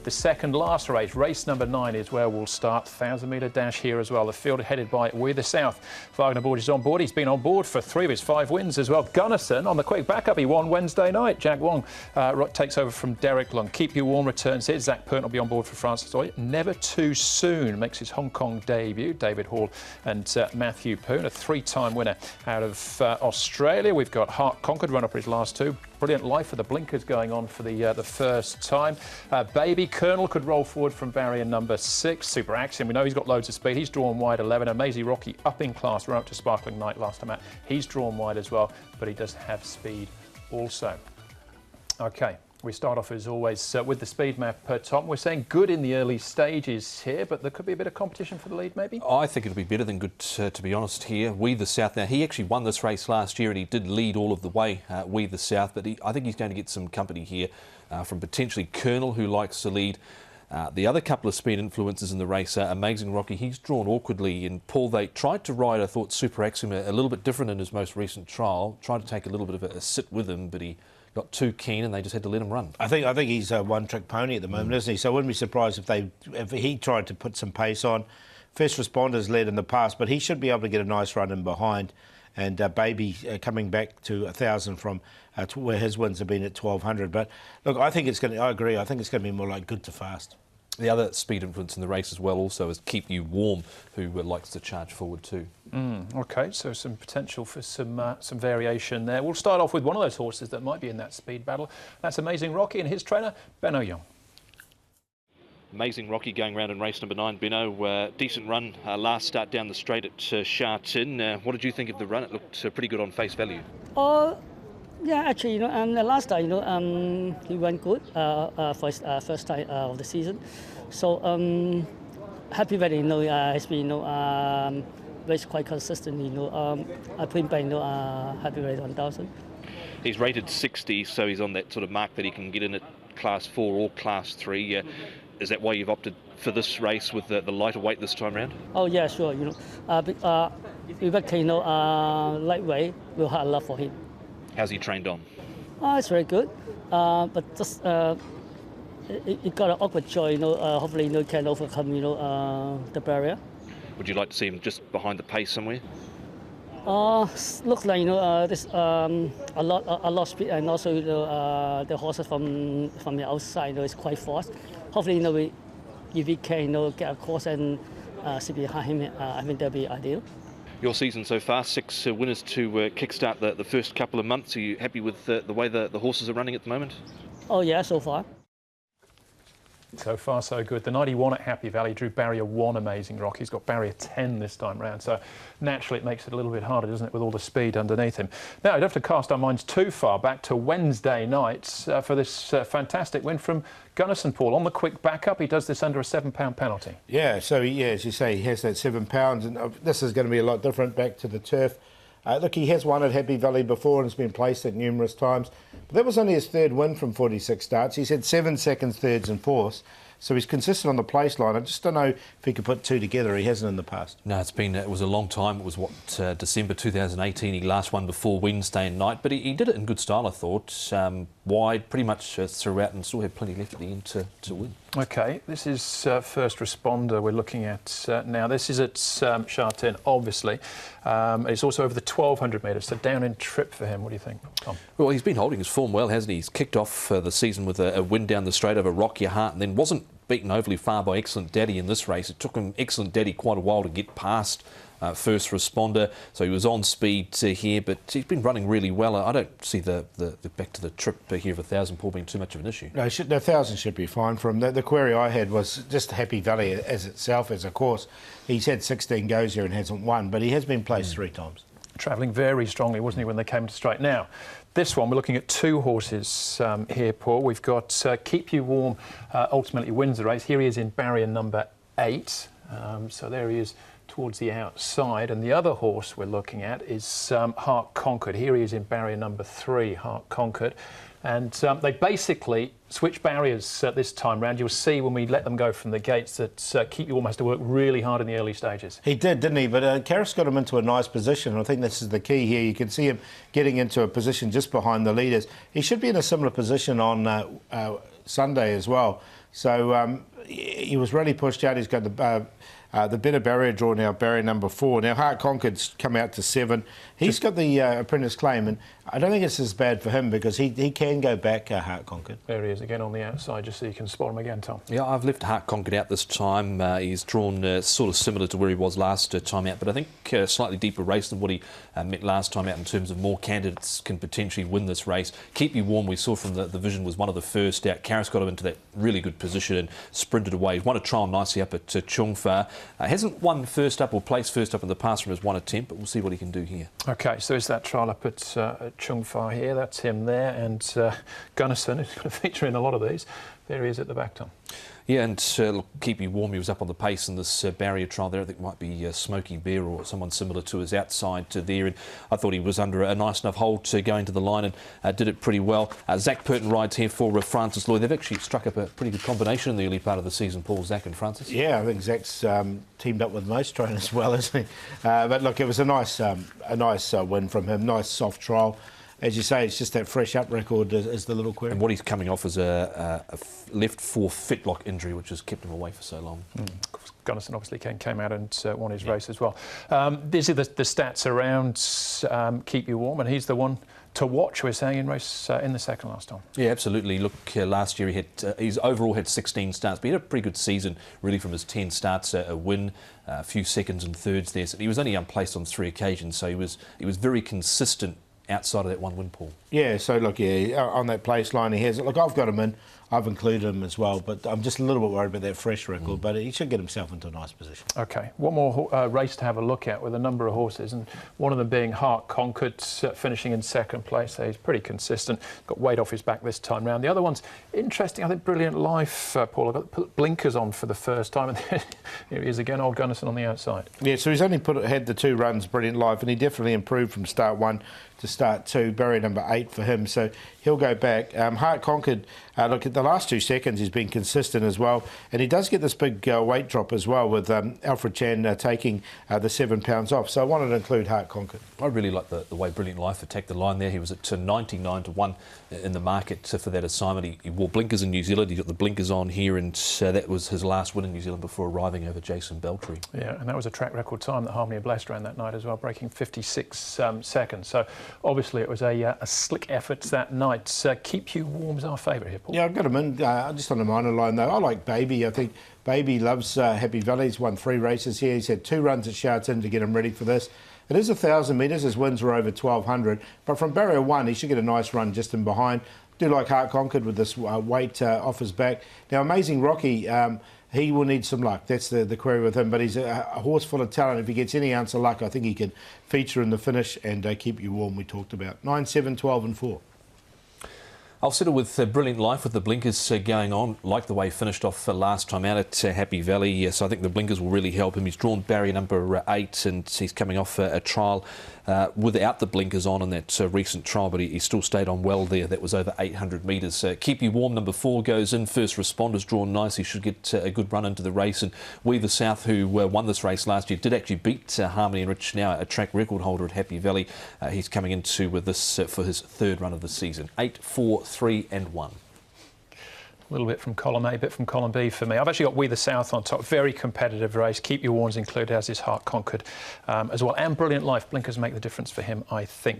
the second last race. Race number 9 is where we'll start. 1,000-metre dash here as well. The field headed by We the South. Wagner Borg is on board. He's been on board for 3 of his 5 wins as well. Gunnison on the quick backup. He won Wednesday night. Jack Wong takes over from Derek Long. Keep You Warm returns here. Zach Poon will be on board for Francis Oy. Never Too Soon makes his Hong Kong debut. David Hall and Matthew Poon, a 3-time winner out of Australia. We've got Heart Conquered, run up for his last 2. Brilliant Life for the blinkers going on for the first time. Baby Colonel could roll forward from barrier number 6. Super Action, we know he's got loads of speed. He's drawn wide 11. Amazing Rocky up in class, run up to Sparkling Night last time out. He's drawn wide as well, but he does have speed also. Okay. We start off, as always, with the speed map, Tom. We're saying good in the early stages here, but there could be a bit of competition for the lead, maybe? I think it'll be better than good, to be honest, here. We the South. Now, he actually won this race last year and he did lead all of the way, We the South, but I think he's going to get some company here from potentially Colonel, who likes to lead. The other couple of speed influences in the race are Amazing Rocky. He's drawn awkwardly, and Paul, they tried to ride, I thought, Super Axiom a little bit different in his most recent trial. Tried to take a little bit of a sit with him, but he got too keen and they just had to let him run. I think he's a one-trick pony at the moment, isn't he? So I wouldn't be surprised if he tried to put some pace on. First Responders led in the past, but he should be able to get a nice run in behind. And Baby coming back to 1,000 from where his wins have been at 1,200. But look, I agree. I think it's going to be more like good to fast. The other speed influence in the race as well also is Keep You Warm, who likes to charge forward too. OK, so some potential for some variation there. We'll start off with one of those horses that might be in that speed battle. That's Amazing Rocky and his trainer, Ben Young. Amazing Rocky going round in race number 9. Benno, decent run last start down the straight at Sha Tin. What did you think of the run? It looked pretty good on face value. Yeah, actually, the last time, he went good for his first time of the season. So happy that has been raced quite consistently. I put him back happy rate 1,000. He's rated 60, so he's on that sort of mark that he can get in at Class 4 or Class 3. Is that why you've opted for this race with the lighter weight this time round? Oh yeah, sure. Rebecca, lightweight will have a lot for him. How's he trained on? It's very good, but just it got an awkward joy. Hopefully, can overcome the barrier. Would you like to see him just behind the pace somewhere? Looks like there's a lot of speed, and also the horses from the outside is quite fast. Hopefully, if we can get a course and sit behind him, I think that'll be ideal. Your season so far, 6 winners to kickstart the first couple of months. Are you happy with the way the horses are running at the moment? Oh yeah, so far. So far, so good. The night he won at Happy Valley drew barrier 1, Amazing Rocky. He's got barrier 10 this time round. So naturally, it makes it a little bit harder, doesn't it, with all the speed underneath him. Now, we don't have to cast our minds too far back to Wednesday night for this fantastic win from Gunnison, Paul. On the quick backup, he does this under a £7 penalty. Yeah, so as you say, he has that £7, and this is going to be a lot different back to the turf. Look, he has won at Happy Valley before and has been placed at numerous times. But that was only his 3rd win from 46 starts. He's had 7 seconds, 3rds and 4ths. So he's consistent on the place line. I just don't know if he could put 2 together. He hasn't in the past. No, it was a long time. It was, December 2018. He last won before Wednesday night. But he did it in good style, I thought. Wide, pretty much throughout, and still had plenty left at the end to win. OK, this is First Responder we're looking at now. This is at Sha Tin, obviously. It's also over the 1,200 metres, so down in trip for him. What do you think, Tom? Well, he's been holding his form well, hasn't he? He's kicked off the season with a win down the straight over Rock Your Heart, and then wasn't beaten overly far by Excellent Daddy in this race. It took him, Excellent Daddy, quite a while to get past First Responder, so he was on speed here, but he's been running really well. I don't see the back to the trip here of 1,000, Paul, being too much of an issue. No, the 1,000 should be fine for him. The query I had was just Happy Valley as itself, as a course. He's had 16 goes here and hasn't won, but he has been placed 3 times. Travelling very strongly, wasn't he, when they came to straight. Now, this one, we're looking at 2 horses here, Paul. We've got Keep You Warm, ultimately wins the race. Here he is in barrier number 8. So there he is towards the outside. And the other horse we're looking at is Heart Conquered. Here he is in barrier number 3, Heart Conquered. And they basically switch barriers this time round. You'll see when we let them go from the gates that Keep You Warm has to work really hard in the early stages. He did, didn't he? But Karras got him into a nice position. I think this is the key here. You can see him getting into a position just behind the leaders. He should be in a similar position on Sunday as well. So he was really pushed out. He's got the better barrier draw now, barrier number 4. Now, Heart Conquered's come out to 7. He's got the apprentice claim, and I don't think it's as bad for him because he can go back, Heart Conquered. There he is again on the outside, just so you can spot him again, Tom. Yeah, I've left Heart Conquered out this time. He's drawn sort of similar to where he was last time out, but I think a slightly deeper race than what he met last time out in terms of more candidates can potentially win this race. Keep You Warm, we saw from the vision, was one of the first out. Karras got him into that really good position and sprinted away. He's won a trial nicely up at Chung Fa. Hasn't won first up or placed first up in the past from his one attempt, but we'll see what he can do here. OK, so is that trial up at Chung Fa here? That's him there, and Gunnison, who's going to feature in a lot of these. There he is at the back, Tom. Yeah, and look, Keep You Warm, he was up on the pace in this barrier trial there. I think it might be Smoky Bear or someone similar to his outside there. And I thought he was under a nice enough hold to go into the line and did it pretty well. Zach Purton rides here for Francis Lloyd. They've actually struck up a pretty good combination in the early part of the season, Paul, Zach and Francis. Yeah, I think Zach's teamed up with most trainers as well, isn't he? But look, it was a nice win from him. Nice soft trial. As you say, it's just that fresh up record is the little query. And what he's coming off is a left foot fitlock injury, which has kept him away for so long. Gunnison obviously came out and won his race as well. These are the stats around Keep You Warm, and he's the one to watch, we're saying, in race in the second last time. Yeah, absolutely. Look, last year he's overall had 16 starts, but he had a pretty good season, really, from his 10 starts, a win, a few seconds and thirds there. So he was only unplaced on 3 occasions, so he was very consistent outside of that one win, Paul. Yeah, so look, on that place line he has it. Look, I've got him in. I've included him as well, but I'm just a little bit worried about that fresh record, but he should get himself into a nice position. OK, one more race to have a look at with a number of horses, and one of them being Heart Conquered, finishing in second place. So he's pretty consistent, got weight off his back this time round. The other one's interesting, I think, Brilliant Life, Paul. I've got to put blinkers on for the first time, and here he is again, old Gunnison on the outside. Yeah, so he's only had the 2 runs, Brilliant Life, and he definitely improved from start 1 to start 2, barrier number 8 for him, so he'll go back. Heart Conquered, look, at the last 2 seconds he's been consistent as well, and he does get this big weight drop as well with Alfred Chan taking the 7 pounds off, so I wanted to include Heart Conquered. I really like the way Brilliant Life attacked the line there. He was at 99 to 1 in the market for that assignment. He wore blinkers in New Zealand, he got the blinkers on here, and that was his last win in New Zealand before arriving over Jason Beltry. Yeah, and that was a track record time that Harmony of Blessed ran that night as well, breaking 56 seconds. So obviously it was a slick effort that night. Keep You Warm is our favourite here, Paul. Yeah, I've got him in, just on the minor line though. I like Baby. I think Baby loves Happy Valley. He's won 3 races here. He's had 2 runs at Sharton to get him ready for this. It is 1,000 metres. His wins were over 1,200. But from barrier 1, he should get a nice run just in behind. Do like Heart Conquered with this weight off his back. Now, Amazing Rocky, he will need some luck. That's the query with him. But he's a horse full of talent. If he gets any ounce of luck, I think he can feature in the finish and Keep You Warm, we talked about. 9, 7, 12 and 4. I'll settle with Brilliant Life with the blinkers going on. Like the way he finished off last time out at Happy Valley. So I think the blinkers will really help him. He's drawn barrier number 8 and he's coming off a trial without the blinkers on in that recent trial, but he still stayed on well there. That was over 800 metres. Keep You Warm, number 4, goes in. First Responders drawn nice. He should get a good run into the race. And We the South, who won this race last year, did actually beat Harmony and Rich, now a track record holder at Happy Valley. He's coming into with this for his 3rd run of the season. 8, 4, 3 and 1. A little bit from column A, a bit from column B for me. I've actually got We the South on top. Very competitive race. Keep Your Warms included, as is Heart Conquered as well. And Brilliant Life. Blinkers make the difference for him, I think.